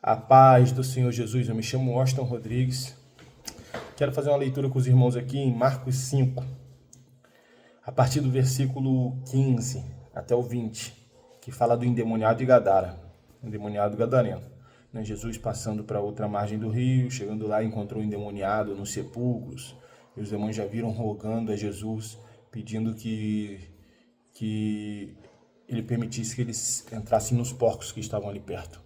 A paz do Senhor Jesus, eu me chamo Austin Rodrigues. Quero fazer uma leitura com os irmãos aqui em Marcos 5, a partir do versículo 15 até o 20, que fala do endemoniado de Gadara, endemoniado gadareno. Jesus passando para outra margem do rio, chegando lá, encontrou o endemoniado nos sepulcros, e os demônios já viram rogando a Jesus, pedindo que ele permitisse que eles entrassem nos porcos que estavam ali perto.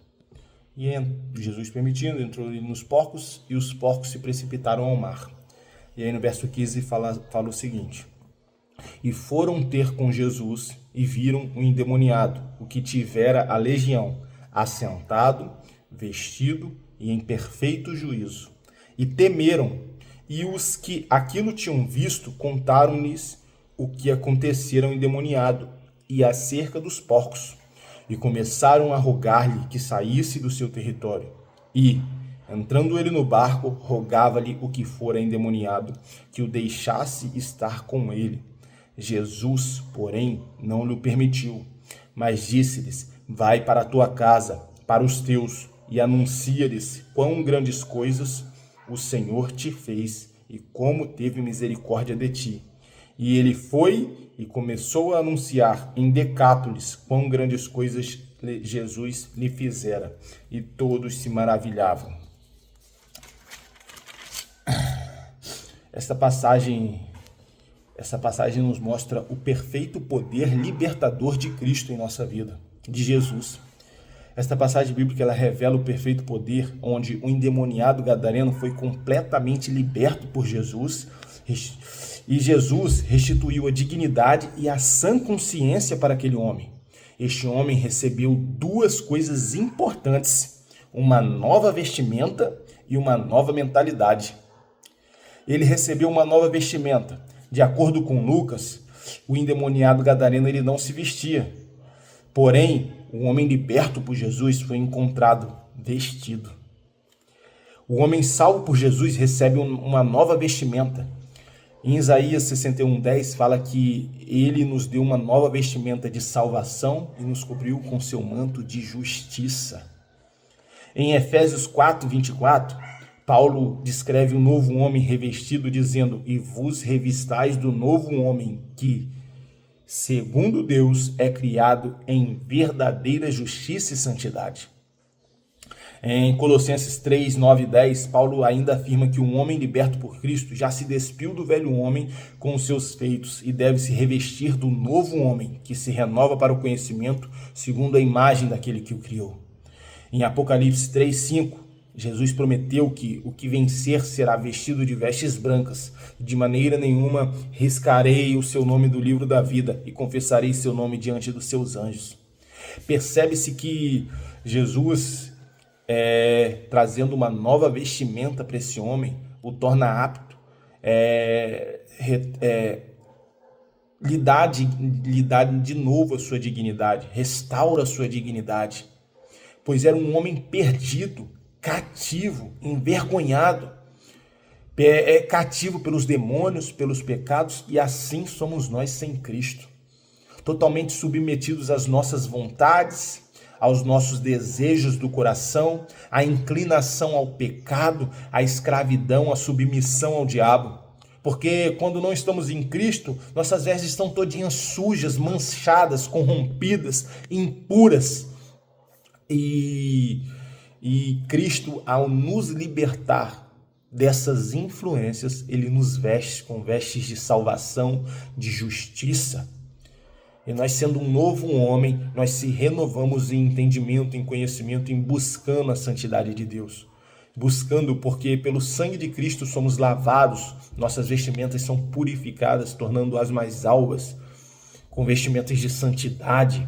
E Jesus permitindo, entrou ali nos porcos e os porcos se precipitaram ao mar. E aí no verso 15 fala o seguinte: E foram ter com Jesus e viram o endemoniado, o que tivera a legião, assentado, vestido e em perfeito juízo. E temeram, e os que aquilo tinham visto contaram-lhes o que acontecera ao endemoniado e acerca dos porcos. E começaram a rogar-lhe que saísse do seu território. E, entrando ele no barco, rogava-lhe o que fora endemoniado, que o deixasse estar com ele. Jesus, porém, não lhe permitiu, mas disse-lhes: Vai para a tua casa, para os teus, e anuncia-lhes quão grandes coisas o Senhor te fez e como teve misericórdia de ti. E ele foi e começou a anunciar em Decápolis quão grandes coisas Jesus lhe fizera, e todos se maravilhavam. Essa passagem nos mostra o perfeito poder libertador de Cristo em nossa vida, de Jesus. Esta passagem bíblica ela revela o perfeito poder onde o endemoniado gadareno foi completamente liberto por Jesus. E Jesus restituiu a dignidade e a sã consciência para aquele homem. Este homem recebeu duas coisas importantes: uma nova vestimenta e uma nova mentalidade. Ele recebeu uma nova vestimenta. De acordo com Lucas, o endemoniado gadareno ele não se vestia. Porém, o homem liberto por Jesus foi encontrado vestido. O homem salvo por Jesus recebe uma nova vestimenta. Em Isaías 61:10 fala que ele nos deu uma nova vestimenta de salvação e nos cobriu com seu manto de justiça. Em Efésios 4:24, Paulo descreve o novo homem revestido dizendo: E vos revistais do novo homem que, segundo Deus, é criado em verdadeira justiça e santidade. Em Colossenses 3, 9 e 10, Paulo ainda afirma que um homem liberto por Cristo já se despiu do velho homem com os seus feitos e deve se revestir do novo homem, que se renova para o conhecimento segundo a imagem daquele que o criou. Em Apocalipse 3, 5, Jesus prometeu que o que vencer será vestido de vestes brancas. De maneira nenhuma riscarei o seu nome do livro da vida e confessarei seu nome diante dos seus anjos. Percebe-se que Jesus, trazendo uma nova vestimenta para esse homem, o torna apto, lhe dá de novo a sua dignidade, restaura a sua dignidade, pois era um homem perdido, cativo, envergonhado, cativo pelos demônios, pelos pecados, e assim somos nós sem Cristo, totalmente submetidos às nossas vontades, aos nossos desejos do coração, à inclinação ao pecado, à escravidão, à submissão ao diabo. Porque quando não estamos em Cristo, nossas vestes estão todinhas sujas, manchadas, corrompidas, impuras. E Cristo, ao nos libertar dessas influências, ele nos veste com vestes de salvação, de justiça. E nós, sendo um novo homem, nós se renovamos em entendimento, em conhecimento, em buscando a santidade de Deus. Buscando, porque pelo sangue de Cristo somos lavados, nossas vestimentas são purificadas, tornando-as mais alvas, com vestimentas de santidade,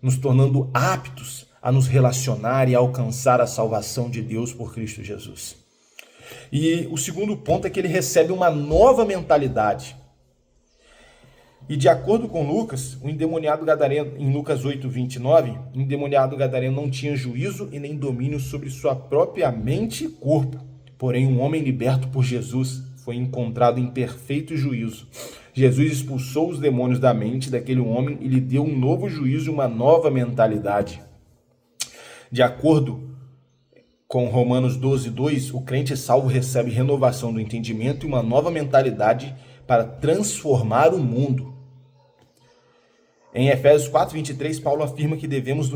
nos tornando aptos a nos relacionar e a alcançar a salvação de Deus por Cristo Jesus. E o segundo ponto é que ele recebe uma nova mentalidade. E de acordo com Lucas, o endemoniado gadareno, em Lucas 8:29, o endemoniado gadareno não tinha juízo e nem domínio sobre sua própria mente e corpo. Porém, um homem liberto por Jesus foi encontrado em perfeito juízo. Jesus expulsou os demônios da mente daquele homem e lhe deu um novo juízo e uma nova mentalidade. De acordo Com Romanos 12:2, o crente salvo recebe renovação do entendimento e uma nova mentalidade para transformar o mundo. Em Efésios 4:23, Paulo afirma que devemos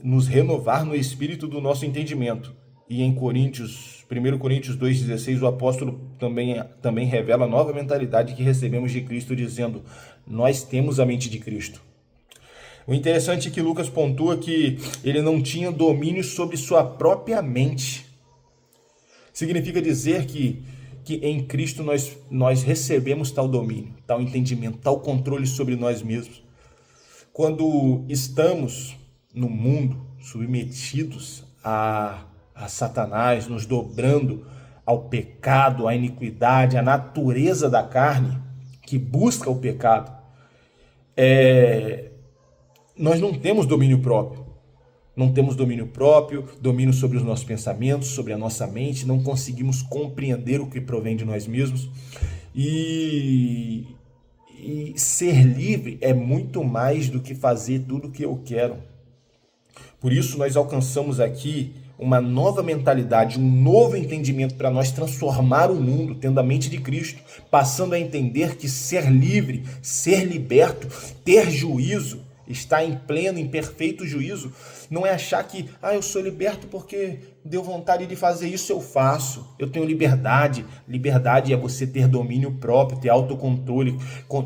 nos renovar no espírito do nosso entendimento. E em 1 Coríntios 2:16, o apóstolo também revela a nova mentalidade que recebemos de Cristo, dizendo: nós temos a mente de Cristo. O interessante é que Lucas pontua que ele não tinha domínio sobre sua própria mente. Significa dizer que em Cristo nós recebemos tal domínio, tal entendimento, tal controle sobre nós mesmos. Quando estamos no mundo submetidos a Satanás, nos dobrando ao pecado, à iniquidade, à natureza da carne que busca o pecado, nós não temos domínio próprio. Não temos domínio próprio, domínio sobre os nossos pensamentos, sobre a nossa mente, não conseguimos compreender o que provém de nós mesmos. E ser livre é muito mais do que fazer tudo o que eu quero. Por isso nós alcançamos aqui uma nova mentalidade, um novo entendimento para nós transformar o mundo, tendo a mente de Cristo, passando a entender que ser livre, ser liberto, ter juízo, estar em pleno, em perfeito juízo, não é achar que eu sou liberto porque deu vontade de fazer isso, eu faço, eu tenho liberdade. Liberdade é você ter domínio próprio, ter autocontrole,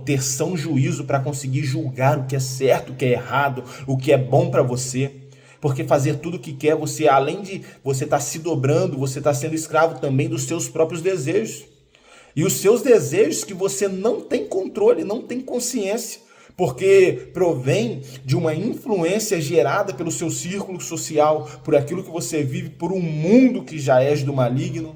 ter são juízo para conseguir julgar o que é certo, o que é errado, o que é bom para você. Porque fazer tudo o que quer, você, além de você estar se dobrando, você está sendo escravo também dos seus próprios desejos. E os seus desejos que você não tem controle, não tem consciência, porque provém de uma influência gerada pelo seu círculo social, por aquilo que você vive, por um mundo que já é do maligno.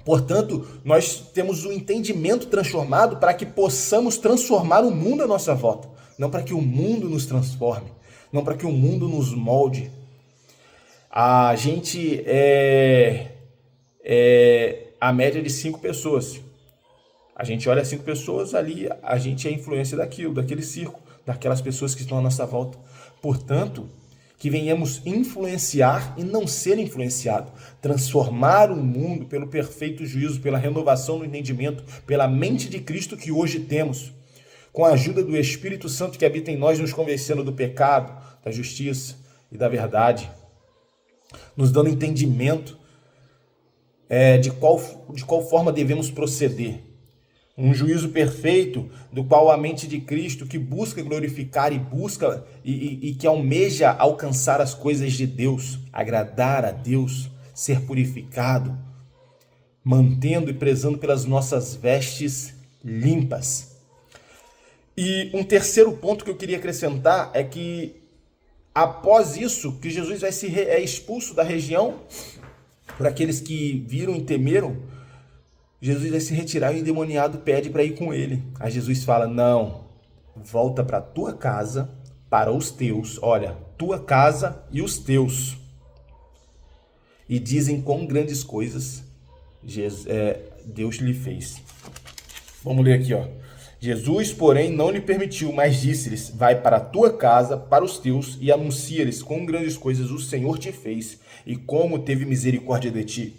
Portanto, nós temos um entendimento transformado para que possamos transformar o mundo à nossa volta, não para que o mundo nos transforme, não para que o mundo nos molde. A gente é a média de 5 pessoas. A gente olha 5 pessoas ali, a gente é a influência daquele círculo, daquelas pessoas que estão à nossa volta. Portanto, que venhamos influenciar e não ser influenciado, transformar o mundo pelo perfeito juízo, pela renovação do entendimento, pela mente de Cristo que hoje temos, com a ajuda do Espírito Santo que habita em nós, nos convencendo do pecado, da justiça e da verdade, nos dando entendimento de qual forma devemos proceder. Um juízo perfeito, do qual a mente de Cristo, que busca glorificar e que almeja alcançar as coisas de Deus, agradar a Deus, ser purificado, mantendo e prezando pelas nossas vestes limpas. E um terceiro ponto que eu queria acrescentar é que, após isso, que Jesus vai ser expulso da região, por aqueles que viram e temeram, Jesus vai se retirar e o endemoniado pede para ir com ele. Aí Jesus fala: não, volta para a tua casa, para os teus. Olha, tua casa e os teus. E dizem quão grandes coisas Deus lhe fez. Vamos ler aqui, ó. Jesus, porém, não lhe permitiu, mas disse-lhes: vai para a tua casa, para os teus, e anuncia-lhes quão grandes coisas o Senhor te fez, e como teve misericórdia de ti.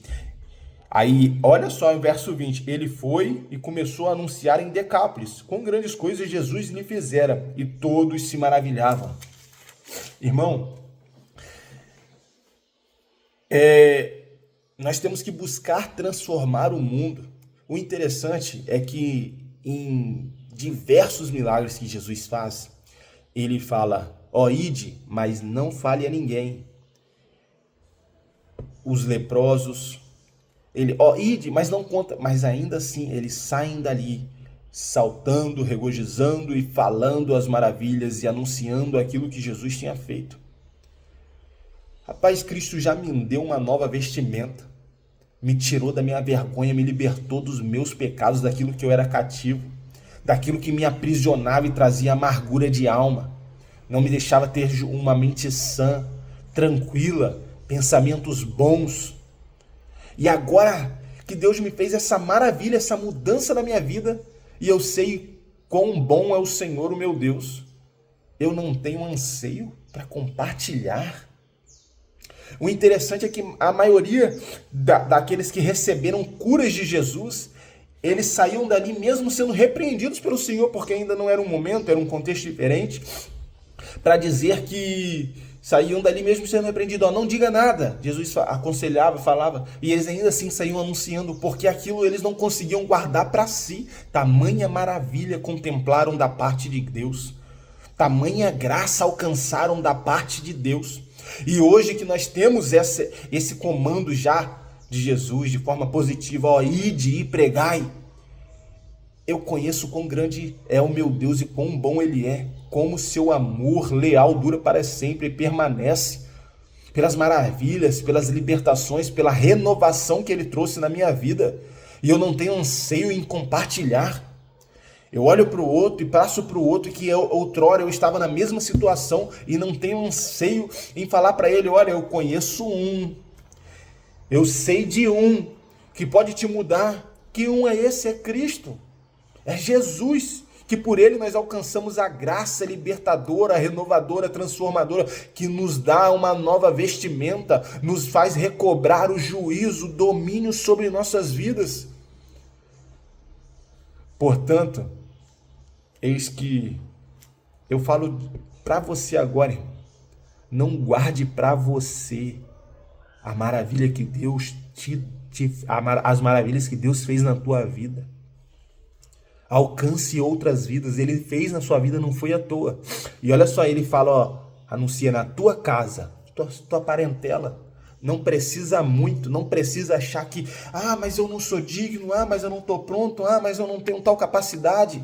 Aí, olha só o verso 20, ele foi e começou a anunciar em Decápolis quão grandes coisas Jesus lhe fizera, e todos se maravilhavam. Irmão, nós temos que buscar transformar o mundo. O interessante é que em diversos milagres que Jesus faz, ele fala: ide, mas não fale a ninguém. Os leprosos, ide, mas não conta. Mas ainda assim, eles saem dali, saltando, regozijando e falando as maravilhas e anunciando aquilo que Jesus tinha feito. Rapaz, Cristo já me deu uma nova vestimenta, me tirou da minha vergonha, me libertou dos meus pecados, daquilo que eu era cativo, daquilo que me aprisionava e trazia amargura de alma, não me deixava ter uma mente sã, tranquila, pensamentos bons. E agora que Deus me fez essa maravilha, essa mudança na minha vida, e eu sei quão bom é o Senhor, o meu Deus, eu não tenho anseio para compartilhar. O interessante é que a maioria daqueles que receberam curas de Jesus, eles saíam dali mesmo sendo repreendidos pelo Senhor, porque ainda não era um momento, era um contexto diferente, para dizer que saíam dali mesmo sendo repreendidos. Não diga nada. Jesus aconselhava, falava, e eles ainda assim saíam anunciando, porque aquilo eles não conseguiam guardar para si. Tamanha maravilha contemplaram da parte de Deus. Tamanha graça alcançaram da parte de Deus. E hoje que nós temos esse comando já de Jesus de forma positiva, ide e pregai, eu conheço quão grande é o meu Deus e quão bom Ele é, como seu amor leal dura para sempre e permanece, pelas maravilhas, pelas libertações, pela renovação que Ele trouxe na minha vida, e eu não tenho anseio em compartilhar. Eu olho para o outro e passo para o outro que outrora eu estava na mesma situação e não tenho anseio em falar para ele, olha, eu conheço um, eu sei de um que pode te mudar. Que um é esse? É Cristo, é Jesus, que por ele nós alcançamos a graça libertadora, renovadora, transformadora, que nos dá uma nova vestimenta, nos faz recobrar o juízo, o domínio sobre nossas vidas. Portanto, eis que eu falo para você agora, irmão, não guarde para você a maravilha que Deus as maravilhas que Deus fez na tua vida. Alcance outras vidas, Ele fez na sua vida, não foi à toa. E olha só, Ele fala, anuncia na tua casa, tua parentela. Não precisa muito, não precisa achar que, mas eu não sou digno, mas eu não estou pronto, mas eu não tenho tal capacidade.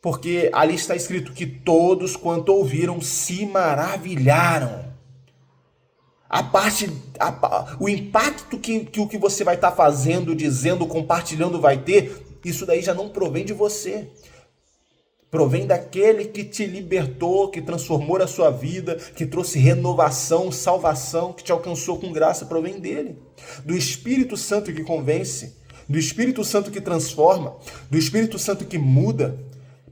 Porque ali está escrito que todos quanto ouviram se maravilharam. O impacto que o que você vai estar fazendo, dizendo, compartilhando vai ter, isso daí já não provém de você. Provém daquele que te libertou, que transformou a sua vida, que trouxe renovação, salvação, que te alcançou com graça, provém dele. Do Espírito Santo que convence, do Espírito Santo que transforma, do Espírito Santo que muda,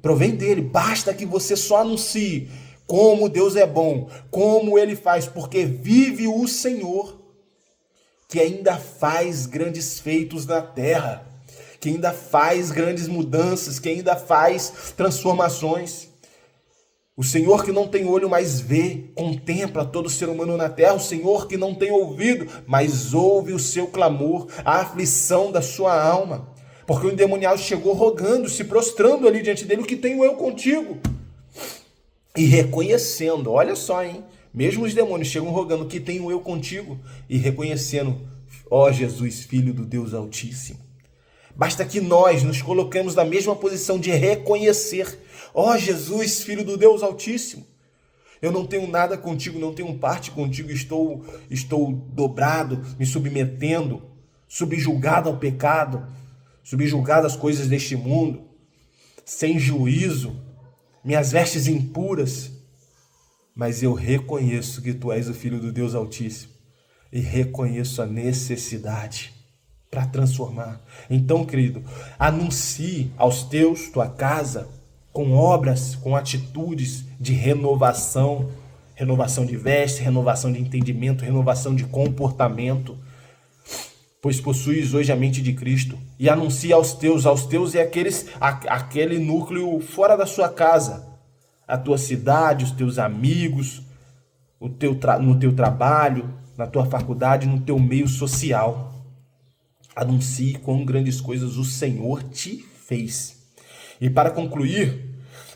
provém dele. Basta que você só anuncie como Deus é bom, como Ele faz, porque vive o Senhor, que ainda faz grandes feitos na terra, que ainda faz grandes mudanças, que ainda faz transformações. O Senhor que não tem olho, mas vê, contempla todo ser humano na terra. O Senhor que não tem ouvido, mas ouve o seu clamor, a aflição da sua alma. Porque o endemoniado chegou rogando, se prostrando ali diante dele, o que tenho eu contigo? E reconhecendo, olha só, mesmo os demônios chegam rogando, o que tenho eu contigo? E reconhecendo, Jesus, Filho do Deus Altíssimo. Basta que nós nos coloquemos na mesma posição de reconhecer, Jesus, Filho do Deus Altíssimo. Eu não tenho nada contigo, não tenho parte contigo, estou dobrado, me submetendo, subjugado ao pecado, subjugado às coisas deste mundo, sem juízo, minhas vestes impuras, mas eu reconheço que tu és o Filho do Deus Altíssimo e reconheço a necessidade para transformar. Então, querido, anuncie aos teus, tua casa, com obras, com atitudes de renovação, renovação de vestes, renovação de entendimento, renovação de comportamento, pois possuis hoje a mente de Cristo, e anuncia aos teus é aquele núcleo fora da sua casa, a tua cidade, os teus amigos, no teu trabalho, na tua faculdade, no teu meio social. Anuncie quão grandes coisas o Senhor te fez. E para concluir,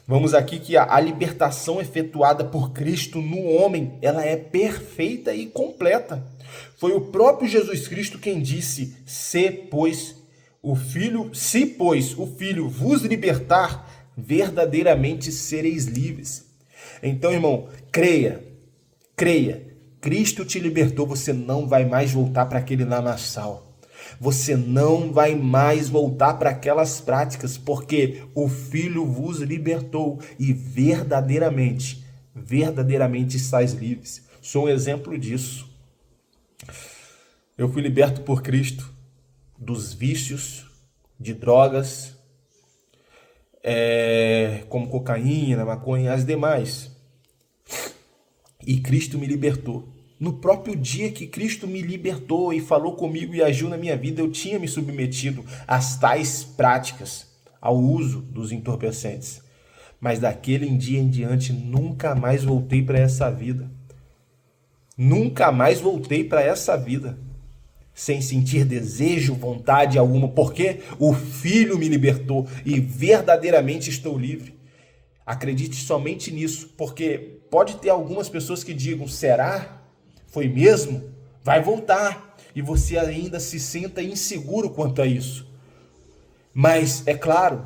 vamos aqui que a libertação efetuada por Cristo no homem, ela é perfeita e completa. Foi o próprio Jesus Cristo quem disse, se pois o Filho vos libertar, verdadeiramente sereis livres. Então, irmão, creia, Cristo te libertou, você não vai mais voltar para aquele lamaçal. Você não vai mais voltar para aquelas práticas, porque o Filho vos libertou e verdadeiramente estáis livres. Sou um exemplo disso. Eu fui liberto por Cristo dos vícios, de drogas, como cocaína, maconha, as demais. E Cristo me libertou. No próprio dia que Cristo me libertou e falou comigo e agiu na minha vida, eu tinha me submetido às tais práticas, ao uso dos entorpecentes. Mas daquele dia em diante, nunca mais voltei para essa vida. Nunca mais voltei para essa vida sem sentir desejo, vontade alguma, porque o Filho me libertou e verdadeiramente estou livre. Acredite somente nisso, porque pode ter algumas pessoas que digam: será? Foi mesmo? Vai voltar. E você ainda se sinta inseguro quanto a isso. Mas é claro,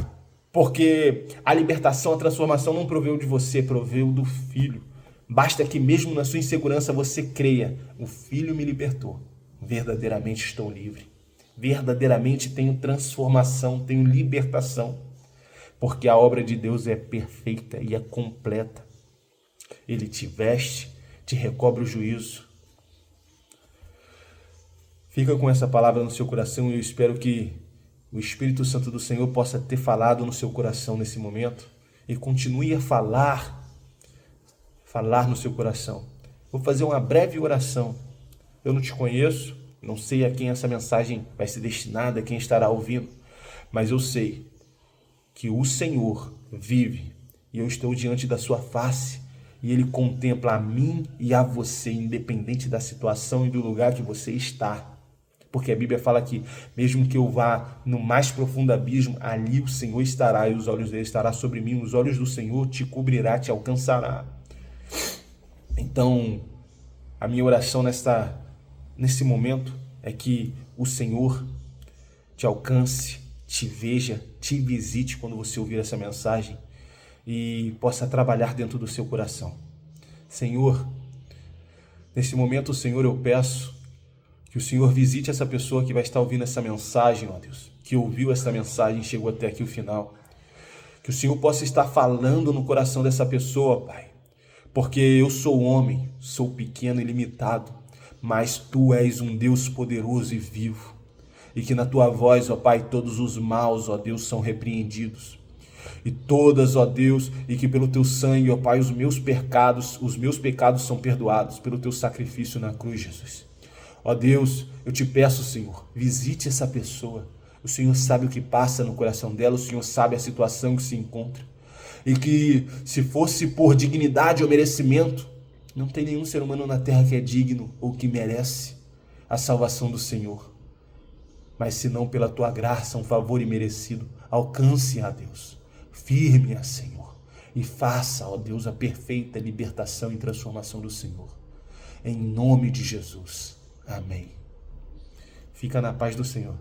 porque a libertação, a transformação não proveu de você, proveu do Filho. Basta que mesmo na sua insegurança você creia: o Filho me libertou. Verdadeiramente estou livre. Verdadeiramente tenho transformação, tenho libertação. Porque a obra de Deus é perfeita e é completa. Ele te veste, te recobre o juízo. Fica com essa palavra no seu coração e eu espero que o Espírito Santo do Senhor possa ter falado no seu coração nesse momento e continue a falar no seu coração. Vou fazer uma breve oração. Eu não te conheço, não sei a quem essa mensagem vai ser destinada, a quem estará ouvindo, mas eu sei que o Senhor vive e eu estou diante da sua face e Ele contempla a mim e a você, independente da situação e do lugar que você está. Porque a Bíblia fala que mesmo que eu vá no mais profundo abismo, ali o Senhor estará e os olhos dele estarão sobre mim. Os olhos do Senhor te cobrirá, te alcançará. Então, a minha oração nesse momento é que o Senhor te alcance, te veja, te visite quando você ouvir essa mensagem e possa trabalhar dentro do seu coração. Senhor, nesse momento, Senhor, eu peço que o Senhor visite essa pessoa que vai estar ouvindo essa mensagem, ó Deus, que ouviu essa mensagem e chegou até aqui o final. Que o Senhor possa estar falando no coração dessa pessoa, Pai, porque eu sou homem, sou pequeno e limitado, mas Tu és um Deus poderoso e vivo. E que na Tua voz, ó Pai, todos os maus, ó Deus, são repreendidos. E todas, ó Deus, e que pelo Teu sangue, ó Pai, os meus pecados são perdoados pelo Teu sacrifício na cruz, Jesus. Ó Deus, eu te peço, Senhor, visite essa pessoa. O Senhor sabe o que passa no coração dela, o Senhor sabe a situação que se encontra. E que se fosse por dignidade ou merecimento, não tem nenhum ser humano na terra que é digno ou que merece a salvação do Senhor. Mas se não pela Tua graça, um favor imerecido, alcance, ó Deus, firme-a, Senhor, e faça, ó Deus, a perfeita libertação e transformação do Senhor. Em nome de Jesus. Amém. Fica na paz do Senhor.